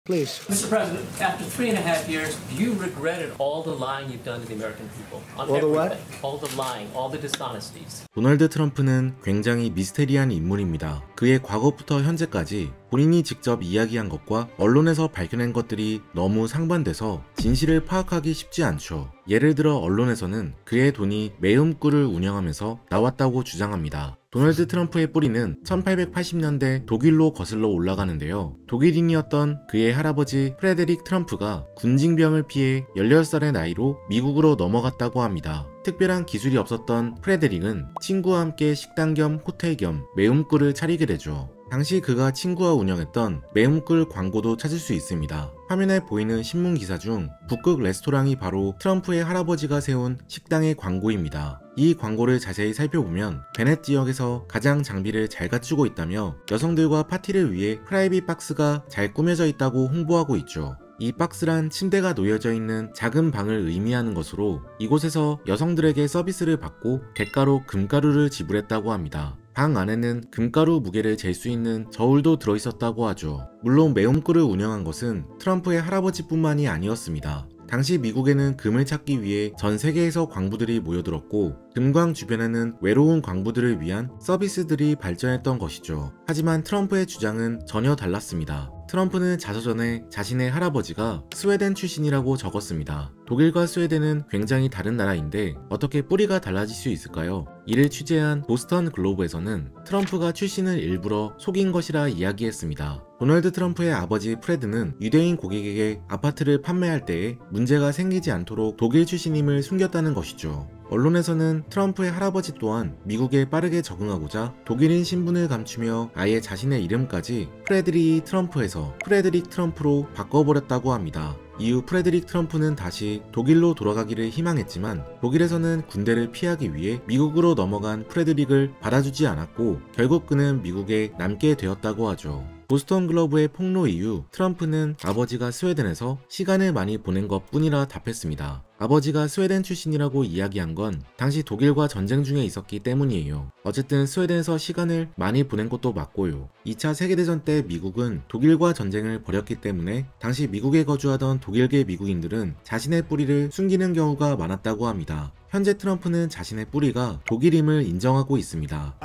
Please. Mr. President, after 3.5 years, do you regret all the lying you've done to the American people? On All the what? everything. All the lying, all the dishonesties. 도널드 트럼프는 굉장히 미스테리한 인물입니다. 그의 과거부터 현재까지 본인이 직접 이야기한 것과 언론에서 밝혀낸 것들이 너무 상반돼서 진실을 파악하기 쉽지 않죠. 예를 들어 언론에서는 그의 돈이 매음꿀을 운영하면서 나왔다고 주장합니다. 도널드 트럼프의 뿌리는 1880년대 독일로 거슬러 올라가는데요. 독일인이었던 그의 할아버지 프레데릭 트럼프가 군징병을 피해 16살의 나이로 미국으로 넘어갔다고 합니다. 특별한 기술이 없었던 프레데릭은 친구와 함께 식당 겸 호텔 겸 매움꿀을 차리게 되죠. 당시 그가 친구와 운영했던 매움꿀 광고도 찾을 수 있습니다. 화면에 보이는 신문 기사 중 북극 레스토랑이 바로 트럼프의 할아버지가 세운 식당의 광고입니다. 이 광고를 자세히 살펴보면 베넷 지역에서 가장 장비를 잘 갖추고 있다며 여성들과 파티를 위해 프라이빗 박스가 잘 꾸며져 있다고 홍보하고 있죠. 이 박스란 침대가 놓여져 있는 작은 방을 의미하는 것으로 이곳에서 여성들에게 서비스를 받고 대가로 금가루를 지불했다고 합니다. 방 안에는 금가루 무게를 잴 수 있는 저울도 들어있었다고 하죠. 물론 매움꿀을 운영한 것은 트럼프의 할아버지뿐만이 아니었습니다. 당시 미국에는 금을 찾기 위해 전 세계에서 광부들이 모여들었고 금광 주변에는 외로운 광부들을 위한 서비스들이 발전했던 것이죠. 하지만 트럼프의 주장은 전혀 달랐습니다. 트럼프는 자서전에 자신의 할아버지가 스웨덴 출신이라고 적었습니다. 독일과 스웨덴은 굉장히 다른 나라인데 어떻게 뿌리가 달라질 수 있을까요? 이를 취재한 보스턴 글로브에서는 트럼프가 출신을 일부러 속인 것이라 이야기했습니다. 도널드 트럼프의 아버지 프레드는 유대인 고객에게 아파트를 판매할 때에 문제가 생기지 않도록 독일 출신임을 숨겼다는 것이죠. 언론에서는 트럼프의 할아버지 또한 미국에 빠르게 적응하고자 독일인 신분을 감추며 아예 자신의 이름까지 프레드릭 트럼프에서 프레드릭 트럼프로 바꿔버렸다고 합니다. 이후 프레드릭 트럼프는 다시 독일로 돌아가기를 희망했지만 독일에서는 군대를 피하기 위해 미국으로 넘어간 프레드릭을 받아주지 않았고 결국 그는 미국에 남게 되었다고 하죠. 보스턴 글로브의 폭로 이후 트럼프는 아버지가 스웨덴에서 시간을 많이 보낸 것 뿐이라 답했습니다. 아버지가 스웨덴 출신이라고 이야기한 건 당시 독일과 전쟁 중에 있었기 때문이에요. 어쨌든 스웨덴에서 시간을 많이 보낸 것도 맞고요. 2차 세계대전 때 미국은 독일과 전쟁을 벌였기 때문에 당시 미국에 거주하던 독일계 미국인들은 자신의 뿌리를 숨기는 경우가 많았다고 합니다. 현재 트럼프는 자신의 뿌리가 독일임을 인정하고 있습니다.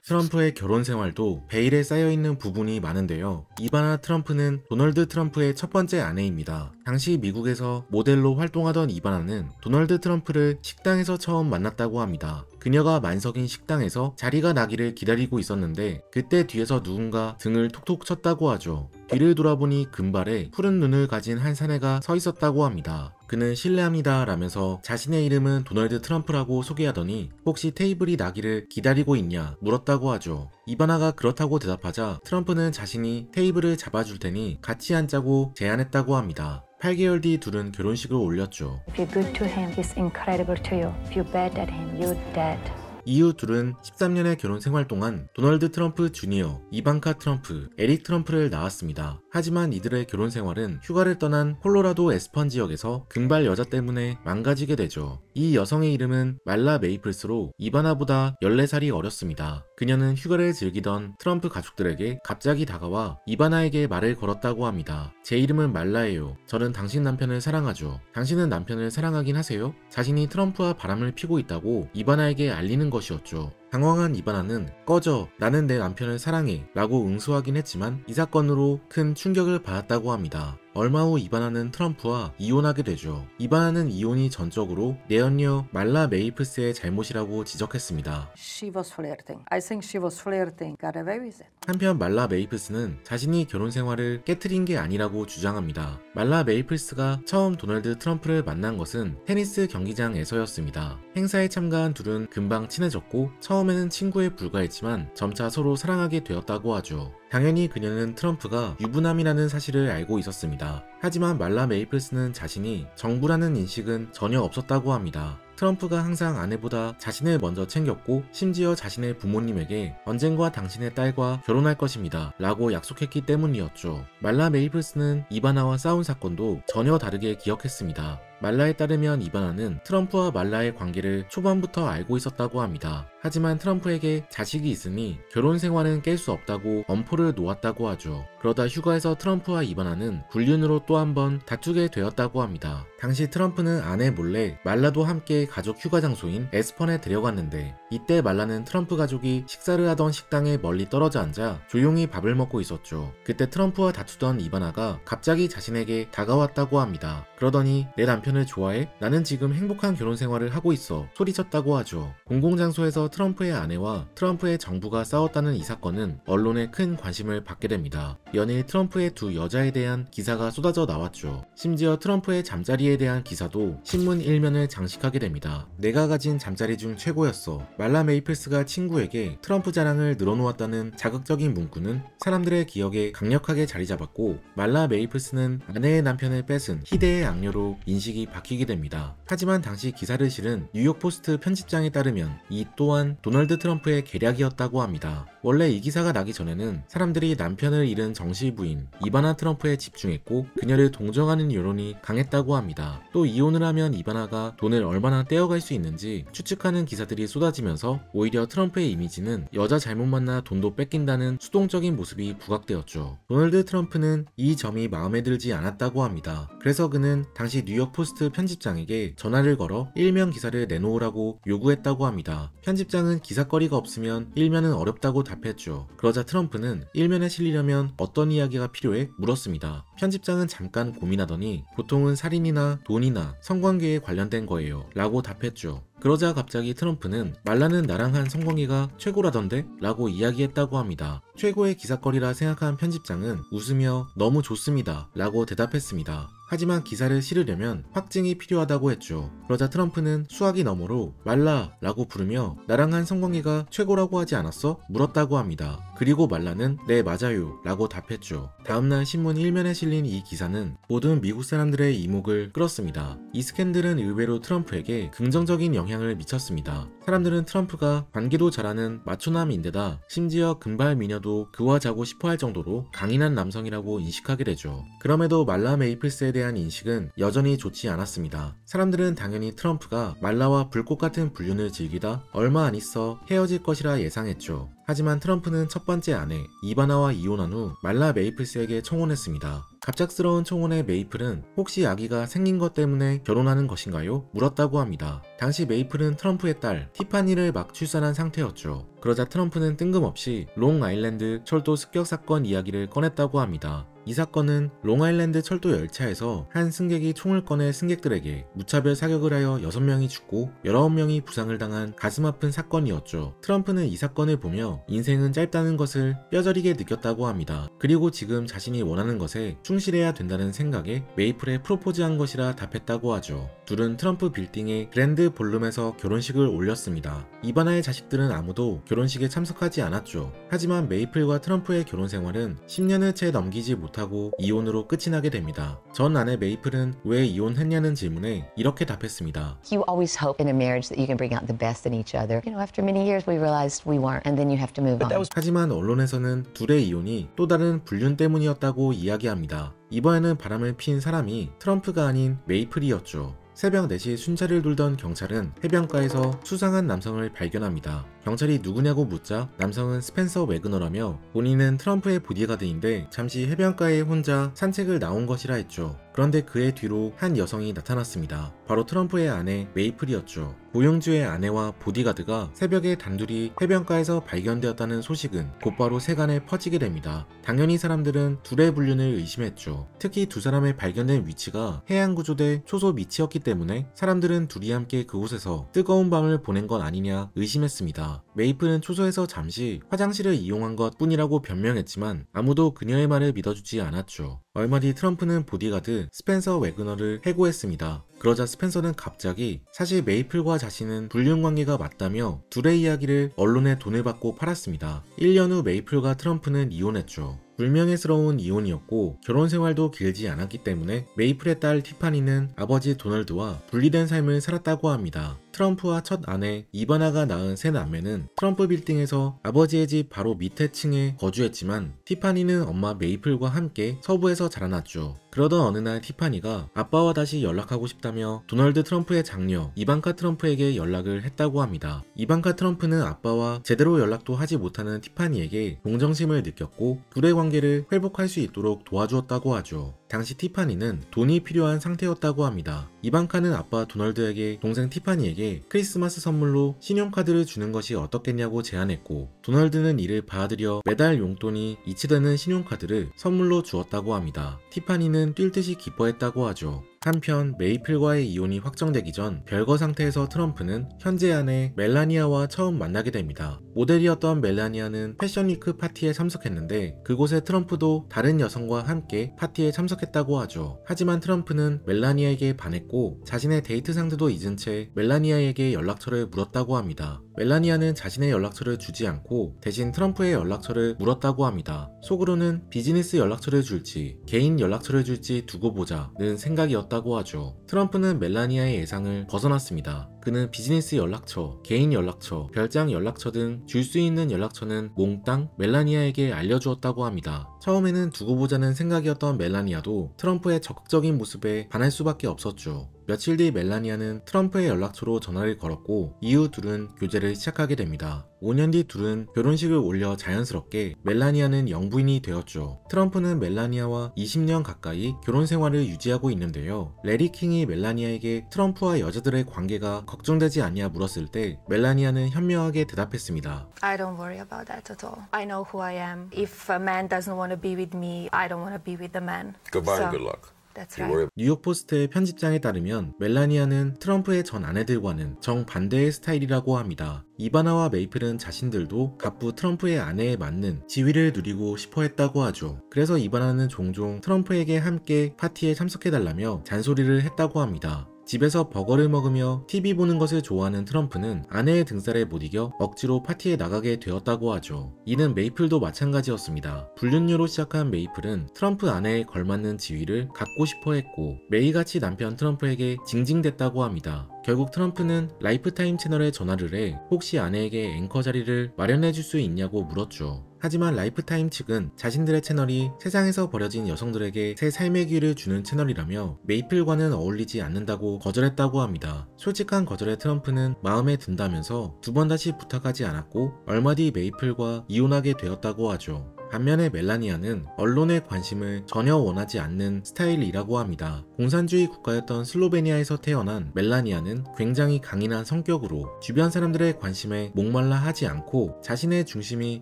트럼프의 결혼 생활도 베일에 쌓여있는 부분이 많은데요. 이바나 트럼프는 도널드 트럼프의 첫 번째 아내입니다. 당시 미국에서 모델로 활동하던 이바나는 도널드 트럼프를 식당에서 처음 만났다고 합니다. 그녀가 만석인 식당에서 자리가 나기를 기다리고 있었는데 그때 뒤에서 누군가 등을 톡톡 쳤다고 하죠. 뒤를 돌아보니 금발에 푸른 눈을 가진 한 사내가 서 있었다고 합니다. 그는 실례합니다 라면서 자신의 이름은 도널드 트럼프라고 소개하더니 혹시 테이블이 나기를 기다리고 있냐 물었다고 하죠. 이바나가 그렇다고 대답하자 트럼프는 자신이 테이블을 잡아줄 테니 같이 앉자고 제안했다고 합니다. 8개월 뒤 둘은 결혼식을 올렸죠. If you're good to him, he's incredible to you. If you're bad at him, you're dead. 이후 둘은 13년의 결혼 생활 동안 도널드 트럼프 주니어, 이방카 트럼프, 에릭 트럼프를 낳았습니다. 하지만 이들의 결혼 생활은 휴가를 떠난 콜로라도 에스펀 지역에서 금발 여자 때문에 망가지게 되죠. 이 여성의 이름은 말라 메이플스로 이바나보다 14살이 어렸습니다. 그녀는 휴가를 즐기던 트럼프 가족들에게 갑자기 다가와 이바나에게 말을 걸었다고 합니다. 제 이름은 말라예요. 저는 당신 남편을 사랑하죠. 당신은 남편을 사랑하긴 하세요? 자신이 트럼프와 바람을 피고 있다고 이바나에게 알리는 것이었죠. 당황한 이바나는 꺼져, 나는 내 남편을 사랑해 라고 응수하긴 했지만 이 사건으로 큰 충격을 받았다고 합니다. 얼마 후 이바나는 트럼프와 이혼하게 되죠. 이바나는 이혼이 전적으로 내연녀 말라 메이플스의 잘못이라고 지적했습니다. She was flirting. I think she was flirting. Got away with it. 한편 말라 메이플스는 자신이 결혼 생활을 깨트린 게 아니라고 주장합니다. 말라 메이플스가 처음 도널드 트럼프를 만난 것은 테니스 경기장에서였습니다. 행사에 참가한 둘은 금방 친해졌고 처음에는 친구에 불과했지만 점차 서로 사랑하게 되었다고 하죠. 당연히 그녀는 트럼프가 유부남이라는 사실을 알고 있었습니다. 하지만 말라 메이플스는 자신이 정부라는 인식은 전혀 없었다고 합니다. 트럼프가 항상 아내보다 자신을 먼저 챙겼고 심지어 자신의 부모님에게 언젠가 당신의 딸과 결혼할 것입니다 라고 약속했기 때문이었죠. 말라 메이플스는 이바나와 싸운 사건도 전혀 다르게 기억했습니다. 말라에 따르면 이바나는 트럼프와 말라의 관계를 초반부터 알고 있었다고 합니다. 하지만 트럼프에게 자식이 있으니 결혼 생활은 깰 수 없다고 엄포를 놓았다고 하죠. 그러다 휴가에서 트럼프와 이바나는 불륜으로 또 한 번 다투게 되었다고 합니다. 당시 트럼프는 아내 몰래 말라도 함께 가족 휴가 장소인 에스펀에 데려갔는데 이때 말라는 트럼프 가족이 식사를 하던 식당에 멀리 떨어져 앉아 조용히 밥을 먹고 있었죠. 그때 트럼프와 다투던 이바나가 갑자기 자신에게 다가왔다고 합니다. 그러더니 내 남편을 좋아해? 나는 지금 행복한 결혼 생활을 하고 있어 소리쳤다고 하죠. 공공장소에서 트럼프의 아내와 트럼프의 정부가 싸웠다는 이 사건은 언론에 큰 관심을 받게 됩니다. 연일 트럼프의 두 여자에 대한 기사가 쏟아져 나왔죠. 심지어 트럼프의 잠자리에 대한 기사도 신문 일면을 장식하게 됩니다. 내가 가진 잠자리 중 최고였어. 말라 메이플스가 친구에게 트럼프 자랑을 늘어놓았다는 자극적인 문구는 사람들의 기억에 강력하게 자리 잡았고 말라 메이플스는 아내의 남편을 뺏은 희대의 악녀로 인식이 바뀌게 됩니다. 하지만 당시 기사를 실은 뉴욕포스트 편집장에 따르면 이 또한 도널드 트럼프의 계략이었다고 합니다. 원래 이 기사가 나기 전에는 사람들이 남편을 잃은 정실 부인 이바나 트럼프에 집중했고 그녀를 동정하는 여론이 강했다고 합니다. 또 이혼을 하면 이바나가 돈을 얼마나 떼어갈 수 있는지 추측하는 기사들이 쏟아지면서 오히려 트럼프의 이미지는 여자 잘못 만나 돈도 뺏긴다는 수동적인 모습이 부각되었죠. 도널드 트럼프는 이 점이 마음에 들지 않았다고 합니다. 그래서 그는 당시 뉴욕포스트 편집장에게 전화를 걸어 일면 기사를 내놓으라고 요구했다고 합니다. 편집장은 기사거리가 없으면 일면은 어렵다고 답했죠. 그러자 트럼프는 일면에 실리려면 어떤 이야기가 필요해? 물었습니다. 편집장은 잠깐 고민하더니 보통은 살인이나 돈이나 성관계에 관련된 거예요 라고 답했죠. 그러자 갑자기 트럼프는 말라는 나랑 한 성관계가 최고라던데? 라고 이야기했다고 합니다. 최고의 기사거리라 생각한 편집장은 웃으며 너무 좋습니다 라고 대답했습니다. 하지만 기사를 실으려면 확증이 필요하다고 했죠. 그러자 트럼프는 수화기 너머로 말라 라고 부르며 나랑 한 성관계가 최고라고 하지 않았어? 물었다고 합니다. 그리고 말라는 네 맞아요 라고 답했죠. 다음날 신문 일면에 실린 이 기사는 모든 미국 사람들의 이목을 끌었습니다. 이 스캔들은 의외로 트럼프에게 긍정적인 영향을 미쳤습니다. 사람들은 트럼프가 관계도 잘하는 마초남인데다 심지어 금발 미녀도 그와 자고 싶어할 정도로 강인한 남성이라고 인식하게 되죠. 그럼에도 말라 메이플스에 대한 인식은 여전히 좋지 않았습니다. 사람들은 당연히 트럼프가 말라와 불꽃 같은 불륜을 즐기다 얼마 안 있어 헤어질 것이라 예상했죠. 하지만 트럼프는 첫 번째 아내 이바나와 이혼한 후 말라 메이플스에게 청혼했습니다. 갑작스러운 청혼에 메이플은 혹시 아기가 생긴 것 때문에 결혼하는 것인가요? 물었다고 합니다. 당시 메이플은 트럼프의 딸 티파니를 막 출산한 상태였죠. 그러자 트럼프는 뜬금없이 롱아일랜드 철도 습격 사건 이야기를 꺼냈다고 합니다. 이 사건은 롱아일랜드 철도 열차에서 한 승객이 총을 꺼내 승객들에게 무차별 사격을 하여 6명이 죽고 19명이 부상을 당한 가슴 아픈 사건이었죠. 트럼프는 이 사건을 보며 인생은 짧다는 것을 뼈저리게 느꼈다고 합니다. 그리고 지금 자신이 원하는 것에 충실해야 된다는 생각에 메이플에 프로포즈한 것이라 답했다고 하죠. 둘은 트럼프 빌딩의 그랜드 볼룸에서 결혼식을 올렸습니다. 이바나의 자식들은 아무도 결혼식에 참석하지 않았죠. 하지만 메이플과 트럼프의 결혼 생활은 10년을 채 넘기지 못하고 이혼으로 끝이 나게 됩니다. 전 아내 메이플은 왜 이혼했냐는 질문에 이렇게 답했습니다. You always hope in a marriage that you can bring out the best in each other. You know, after many years we realized we weren't, and then you have to move on. 하지만 언론에서는 둘의 이혼이 또 다른 불륜 때문이었다고 이야기합니다. 이번에는 바람을 핀 사람이 트럼프가 아닌 메이플이었죠. 새벽 4시 순찰을 돌던 경찰은 해변가에서 수상한 남성을 발견합니다. 경찰이 누구냐고 묻자 남성은 스펜서 웨그너라며 본인은 트럼프의 보디가드인데 잠시 해변가에 혼자 산책을 나온 것이라 했죠. 그런데 그의 뒤로 한 여성이 나타났습니다. 바로 트럼프의 아내 메이플이었죠. 고용주의 아내와 보디가드가 새벽에 단둘이 해변가에서 발견되었다는 소식은 곧바로 세간에 퍼지게 됩니다. 당연히 사람들은 둘의 불륜을 의심했죠. 특히 두 사람의 발견된 위치가 해양구조대 초소 밑이었기 때문에 사람들은 둘이 함께 그곳에서 뜨거운 밤을 보낸 건 아니냐 의심했습니다. 메이플은 초소에서 잠시 화장실을 이용한 것 뿐이라고 변명했지만 아무도 그녀의 말을 믿어주지 않았죠. 얼마 뒤 트럼프는 보디가드 스펜서 웨그너를 해고했습니다. 그러자 스펜서는 갑자기 사실 메이플과 자신은 불륜 관계가 맞다며 둘의 이야기를 언론에 돈을 받고 팔았습니다. 1년 후 메이플과 트럼프는 이혼했죠. 불명예스러운 이혼이었고 결혼 생활도 길지 않았기 때문에 메이플의 딸 티파니는 아버지 도널드와 분리된 삶을 살았다고 합니다. 트럼프와 첫 아내 이바나가 낳은 세 남매는 트럼프 빌딩에서 아버지의 집 바로 밑에 층에 거주했지만 티파니는 엄마 메이플과 함께 서부에서 자라났죠. 그러던 어느 날 티파니가 아빠와 다시 연락하고 싶다며 도널드 트럼프의 장녀 이반카 트럼프에게 연락을 했다고 합니다. 이반카 트럼프는 아빠와 제대로 연락도 하지 못하는 티파니에게 동정심을 느꼈고 둘의 관계를 회복할 수 있도록 도와주었다고 하죠. 당시 티파니는 돈이 필요한 상태였다고 합니다. 이반카는 아빠 도널드에게 동생 티파니에게 크리스마스 선물로 신용카드를 주는 것이 어떻겠냐고 제안했고 도널드는 이를 받아들여 매달 용돈이 이체되는 신용카드를 선물로 주었다고 합니다. 티파니는 뛸 듯이 기뻐했다고 하죠. 한편 메이플과의 이혼이 확정되기 전 별거 상태에서 트럼프는 현재 아내 멜라니아와 처음 만나게 됩니다. 모델이었던 멜라니아는 패션위크 파티에 참석했는데 그곳에 트럼프도 다른 여성과 함께 파티에 참석했다고 하죠. 하지만 트럼프는 멜라니아에게 반했고 자신의 데이트 상대도 잊은 채 멜라니아에게 연락처를 물었다고 합니다. 멜라니아는 자신의 연락처를 주지 않고 대신 트럼프의 연락처를 물었다고 합니다. 속으로는 비즈니스 연락처를 줄지 개인 연락처를 줄지 두고 보자는 생각이었다고 하죠. 트럼프는 멜라니아의 예상을 벗어났습니다. 그는 비즈니스 연락처, 개인 연락처, 별장 연락처 등 줄 수 있는 연락처는 몽땅 멜라니아에게 알려주었다고 합니다. 처음에는 두고 보자는 생각이었던 멜라니아도 트럼프의 적극적인 모습에 반할 수밖에 없었죠. 며칠 뒤 멜라니아는 트럼프의 연락처로 전화를 걸었고 이후 둘은 교제를 시작하게 됩니다. 5년 뒤 둘은 결혼식을 올려 자연스럽게 멜라니아는 영부인이 되었죠. 트럼프는 멜라니아와 20년 가까이 결혼 생활을 유지하고 있는데요. 레리 킹이 멜라니아에게 트럼프와 여자들의 관계가 걱정되지 않냐 물었을 때 멜라니아는 현명하게 대답했습니다. I don't worry about that at all. I know who I am. If a man doesn't want to be with me, I don't want to be with the man. Goodbye So, and good luck. That's You right. worry 뉴욕포스트의 편집장에 따르면 멜라니아는 트럼프의 전 아내들과는 정반대의 스타일이라고 합니다. 이바나와 메이플은 자신들도 갑부 트럼프의 아내에 맞는 지위를 누리고 싶어 했다고 하죠. 그래서 이바나는 종종 트럼프에게 함께 파티에 참석해달라며 잔소리를 했다고 합니다. 집에서 버거를 먹으며 TV 보는 것을 좋아하는 트럼프는 아내의 등살에 못 이겨 억지로 파티에 나가게 되었다고 하죠. 이는 메이플도 마찬가지였습니다. 불륜녀로 시작한 메이플은 트럼프 아내에 걸맞는 지위를 갖고 싶어 했고 메이같이 남편 트럼프에게 징징댔다고 합니다. 결국 트럼프는 라이프타임 채널에 전화를 해 혹시 아내에게 앵커 자리를 마련해 줄 수 있냐고 물었죠. 하지만 라이프타임 측은 자신들의 채널이 세상에서 버려진 여성들에게 새 삶의 기회를 주는 채널이라며 메이플과는 어울리지 않는다고 거절했다고 합니다. 솔직한 거절에 트럼프는 마음에 든다면서 두 번 다시 부탁하지 않았고 얼마 뒤 메이플과 이혼하게 되었다고 하죠. 반면에 멜라니아는 언론의 관심을 전혀 원하지 않는 스타일이라고 합니다. 공산주의 국가였던 슬로베니아에서 태어난 멜라니아는 굉장히 강인한 성격으로 주변 사람들의 관심에 목말라 하지 않고 자신의 중심이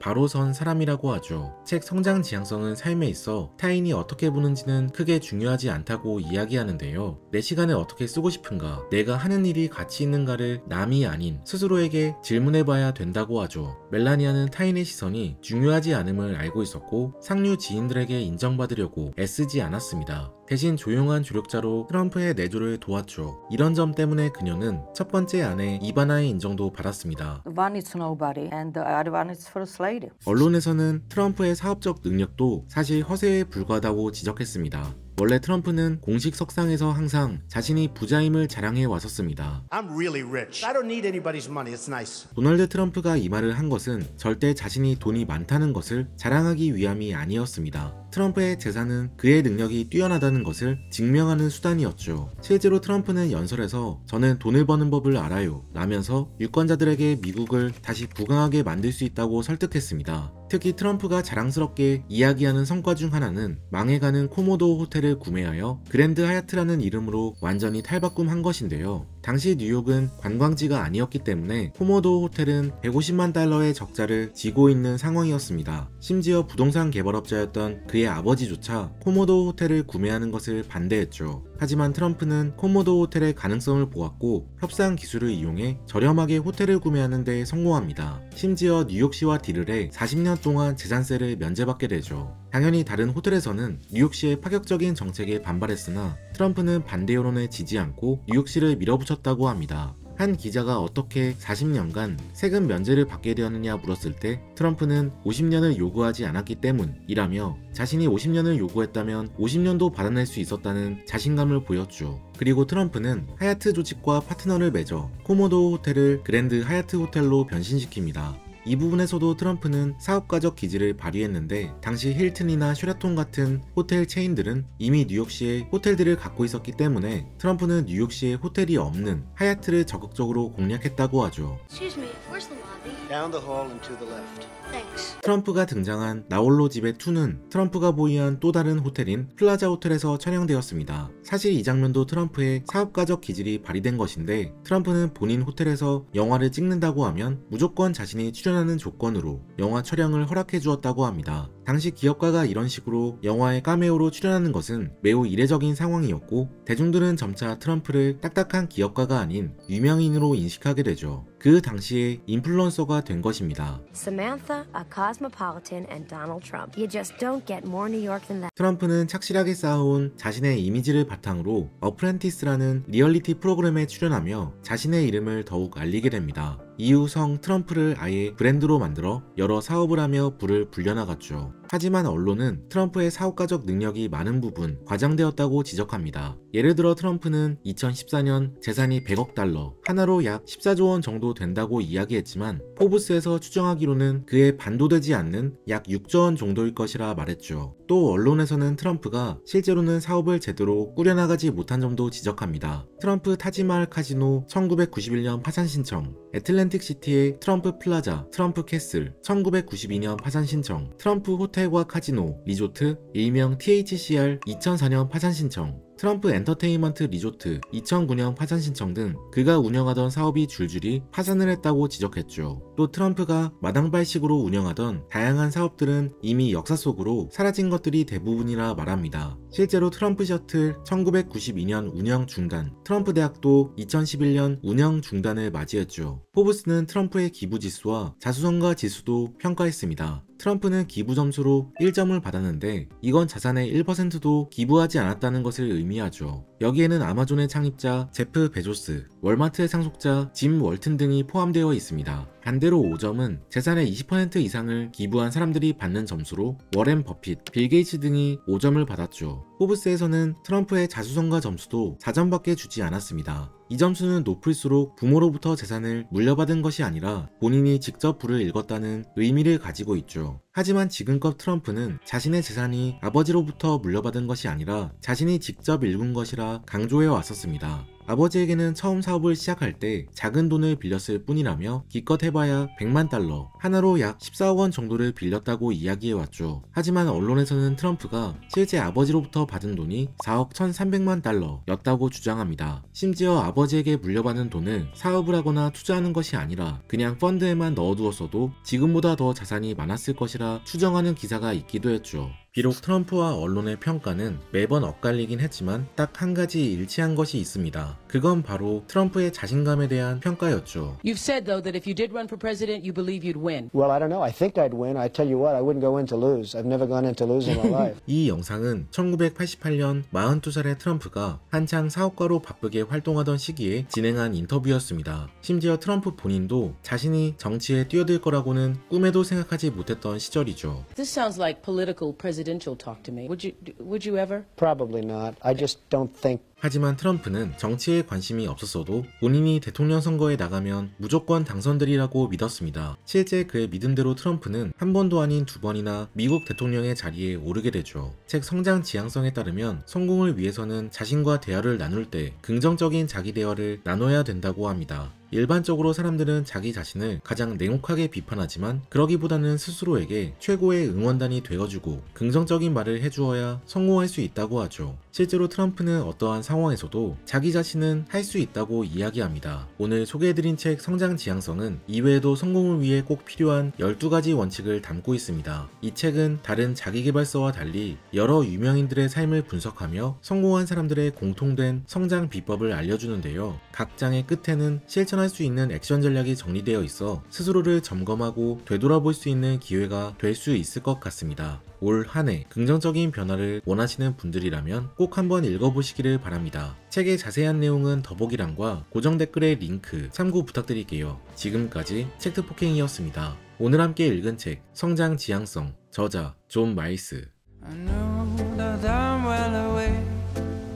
바로 선 사람이라고 하죠. 책 성장 지향성은 삶에 있어 타인이 어떻게 보는지는 크게 중요하지 않다고 이야기하는데요. 내 시간을 어떻게 쓰고 싶은가, 내가 하는 일이 가치 있는가를 남이 아닌 스스로에게 질문해봐야 된다고 하죠. 멜라니아는 타인의 시선이 중요하지 않음을 알고 있었고 상류 지인들에게 인정받으려고 애쓰지 않았습니다. 대신 조용한 조력자로 트럼프의 내조를 도왔죠. 이런 점 때문에 그녀는 첫 번째 아내 이바나의 인정도 받았습니다. One is nobody and the other one is first lady. 언론에서는 트럼프의 사업적 능력도 사실 허세에 불과하다고 지적했습니다. 원래 트럼프는 공식 석상에서 항상 자신이 부자임을 자랑해 왔었습니다. I'm really rich. I don't need anybody's money. It's nice. 도널드 트럼프가 이 말을 한 것은 절대 자신이 돈이 많다는 것을 자랑하기 위함이 아니었습니다. 트럼프의 재산은 그의 능력이 뛰어나다는 것을 증명하는 수단이었죠. 실제로 트럼프는 연설에서 저는 돈을 버는 법을 알아요 라면서 유권자들에게 미국을 다시 부강하게 만들 수 있다고 설득했습니다. 특히 트럼프가 자랑스럽게 이야기하는 성과 중 하나는 망해가는 코모도 호텔을 구매하여 그랜드 하얏트라는 이름으로 완전히 탈바꿈한 것인데요. 당시 뉴욕은 관광지가 아니었기 때문에 코모도 호텔은 150만 달러의 적자를 지고 있는 상황이었습니다. 심지어 부동산 개발업자였던 그의 아버지조차 코모도 호텔을 구매하는 것을 반대했죠. 하지만 트럼프는 코모도 호텔의 가능성을 보았고 협상 기술을 이용해 저렴하게 호텔을 구매하는 데 성공합니다. 심지어 뉴욕시와 딜을 해 40년 동안 재산세를 면제받게 되죠. 당연히 다른 호텔에서는 뉴욕시의 파격적인 정책에 반발했으나 트럼프는 반대 여론에 지지 않고 뉴욕시를 밀어붙였다고 합니다. 한 기자가 어떻게 40년간 세금 면제를 받게 되었느냐 물었을 때 트럼프는 50년을 요구하지 않았기 때문이라며 자신이 50년을 요구했다면 50년도 받아낼 수 있었다는 자신감을 보였죠. 그리고 트럼프는 하얏트 조직과 파트너를 맺어 코모도 호텔을 그랜드 하얏트 호텔로 변신시킵니다. 이 부분에서도 트럼프는 사업가적 기질을 발휘했는데 당시 힐튼이나 쉐라톤 같은 호텔 체인들은 이미 뉴욕시에 호텔들을 갖고 있었기 때문에 트럼프는 뉴욕시에 호텔이 없는 하얏트를 적극적으로 공략했다고 하죠. Excuse me, where's the lobby? Down the hall and to the left. Thanks. 트럼프가 등장한 나홀로 집의 2는 트럼프가 보유한 또 다른 호텔인 플라자 호텔에서 촬영되었습니다. 사실 이 장면도 트럼프의 사업가적 기질이 발휘된 것인데 트럼프는 본인 호텔에서 영화를 찍는다고 하면 무조건 자신이 출연하는 조건으로 영화 촬영을 허락해 주었다고 합니다. 당시 기업가가 이런 식으로 영화에 카메오로 출연하는 것은 매우 이례적인 상황이었고 대중들은 점차 트럼프를 딱딱한 기업가가 아닌 유명인으로 인식하게 되죠. 그 당시에 인플루언서가 된 것입니다. Samantha, a cosmopolitan, and Donald Trump. You just don't get more New York than that. 트럼프는 착실하게 쌓아온 자신의 이미지를 바탕으로 어프렌티스라는 리얼리티 프로그램에 출연하며 자신의 이름을 더욱 알리게 됩니다. 이후 성 트럼프를 아예 브랜드로 만들어 여러 사업을 하며 부를 불려나갔죠. 하지만 언론은 트럼프의 사업가적 능력이 많은 부분 과장되었다고 지적합니다. 예를 들어 트럼프는 2014년 재산이 100억 달러, 하나로 약 14조 원 정도 된다고 이야기했지만 포브스에서 추정하기로는 그에 반도 되지 않는 약 6조 원 정도일 것이라 말했죠. 또 언론에서는 트럼프가 실제로는 사업을 제대로 꾸려나가지 못한 점도 지적합니다. 트럼프 타지마할 카지노 1991년 파산 신청, 애틀랜틱 시티의 트럼프 플라자, 트럼프 캐슬 1992년 파산 신청, 트럼프 호텔과 카지노, 리조트, 일명 THCR 2004년 파산 신청, 트럼프 엔터테인먼트 리조트 2009년 파산 신청 등 그가 운영하던 사업이 줄줄이 파산을 했다고 지적했죠. 또 트럼프가 마당발식으로 운영하던 다양한 사업들은 이미 역사 속으로 사라진 것들이 대부분이라 말합니다. 실제로 트럼프 셔틀 1992년 운영 중단, 트럼프 대학도 2011년 운영 중단을 맞이했죠. 포브스는 트럼프의 기부 지수와 자수성가 지수도 평가했습니다. 트럼프는 기부 점수로 1점을 받았는데 이건 자산의 1%도 기부하지 않았다는 것을 의미하죠. 여기에는 아마존의 창립자 제프 베조스, 월마트의 상속자 짐 월튼 등이 포함되어 있습니다. 반대로 5점은 재산의 20% 이상을 기부한 사람들이 받는 점수로 워렌 버핏, 빌 게이츠 등이 5점을 받았죠. 포브스에서는 트럼프의 자수성가 점수도 4점밖에 주지 않았습니다. 이 점수는 높을수록 부모로부터 재산을 물려받은 것이 아니라 본인이 직접 부를 읽었다는 의미를 가지고 있죠. 하지만 지금껏 트럼프는 자신의 재산이 아버지로부터 물려받은 것이 아니라 자신이 직접 읽은 것이라 강조해 왔었습니다. 아버지에게는 처음 사업을 시작할 때 작은 돈을 빌렸을 뿐이라며 기껏 해봐야 100만 달러, 하나로 약 14억 원 정도를 빌렸다고 이야기해왔죠. 하지만 언론에서는 트럼프가 실제 아버지로부터 받은 돈이 4억 1,300만 달러였다고 주장합니다. 심지어 아버지에게 물려받은 돈을 사업을 하거나 투자하는 것이 아니라 그냥 펀드에만 넣어두었어도 지금보다 더 자산이 많았을 것이라 추정하는 기사가 있기도 했죠. 비록 트럼프와 언론의 평가는 매번 엇갈리긴 했지만 딱 한 가지 일치한 것이 있습니다. 그건 바로 트럼프의 자신감에 대한 평가였죠. You've said though that if you did run for president, you believe you'd win. Well, I don't know. I think I'd win. I tell you what, I wouldn't go in to lose. I've never gone in to lose in my life. 이 영상은 1988년 42살의 트럼프가 한창 사업가로 바쁘게 활동하던 시기에 진행한 인터뷰였습니다. 심지어 트럼프 본인도 자신이 정치에 뛰어들 거라고는 꿈에도 생각하지 못했던 시절이죠. This sounds like political presidential talk to me. Would you ever? Probably not. I just don't think. 하지만 트럼프는 정치에 관심이 없었어도 본인이 대통령 선거에 나가면 무조건 당선되리라고 믿었습니다. 실제 그의 믿음대로 트럼프는 한 번도 아닌 2번이나 미국 대통령의 자리에 오르게 되죠. 책 성장 지향성에 따르면 성공을 위해서는 자신과 대화를 나눌 때 긍정적인 자기 대화를 나눠야 된다고 합니다. 일반적으로 사람들은 자기 자신을 가장 냉혹하게 비판하지만 그러기보다는 스스로에게 최고의 응원단이 되어주고 긍정적인 말을 해주어야 성공할 수 있다고 하죠. 실제로 트럼프는 어떠한 상황에서도 자기 자신은 할 수 있다고 이야기합니다. 오늘 소개해드린 책 성장 지향성은 이외에도 성공을 위해 꼭 필요한 12가지 원칙을 담고 있습니다. 이 책은 다른 자기계발서와 달리 여러 유명인들의 삶을 분석하며 성공한 사람들의 공통된 성장 비법을 알려주는데요. 각 장의 끝에는 실천 실천할 수 있는 액션 전략이 정리되어 있어 스스로를 점검하고 되돌아볼 수 있는 기회가 될 수 있을 것 같습니다. 올 한 해 긍정적인 변화를 원하시는 분들이라면 꼭 한번 읽어보시기를 바랍니다. 책의 자세한 내용은 더보기란과 고정 댓글의 링크 참고 부탁드릴게요. 지금까지 책트폭행이었습니다. 오늘 함께 읽은 책 성장 지향성, 저자 존 마일스. I know that I'm well away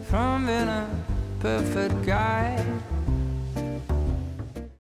from being a perfect guy.